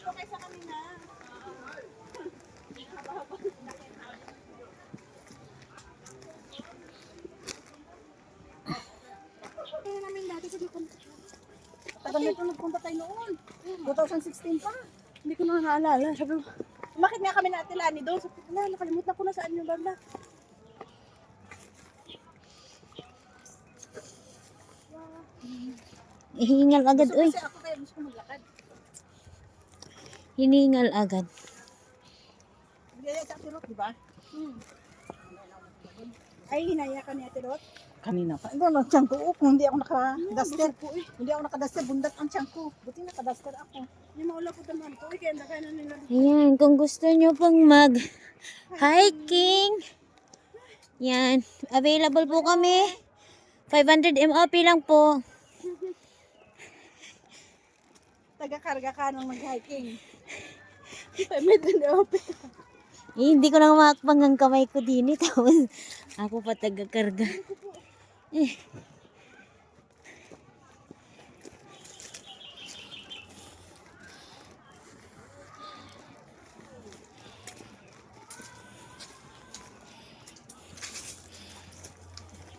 dito kaysa kanina. Kaya namin dati sa nagpunta. Tagal na ito nagpunta tayo noon. 2016 pa. Hindi ko na naalala. Sabi ko, bakit nga kami na Ate Lani doon? Sabi ko, nakalimutan ko na saan yung banda. Hiningal agad, Gusto uy. kasi ako kaya gusto ko maglakad. Hiningal agad. Bigyan sa Ate Rot, di ba? Ay, hinaya ka ni Ate Rot? Kanina pa. Ito, nag-tiyan ko. Kung hindi ako naka-duster. Hindi ako naka-duster. Bundat ang tiyan ko. Buti naka-duster ako. Hindi maula po naman ko. Kaya na kaya na nila. Ayan, kung gusto nyo pong mag-hiking, yan, available po kami. 500 MOP lang po. Taga-karga ka nang mag-hiking. May din-open. Hindi ko na makakpang ang kamay ko din. Tapos, ako pa taga-karga.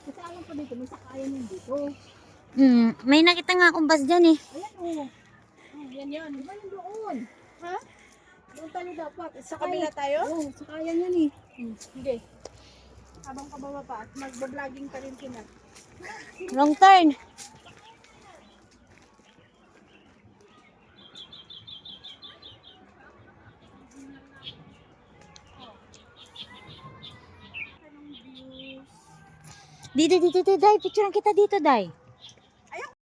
Kasi alam ko dito, may sakayan yung dito. May nakita nga akong bus dyan eh. Ayan o. Yan yan. Di ba yung doon? Ha? Doon tayo dapat. Sa kabila tayo? Oo, sakayan yan eh. Sige. Habang pababa pa at magbabloging pa rin sila. Wrong turn. Dito, Day. Picturean kita dito, Day.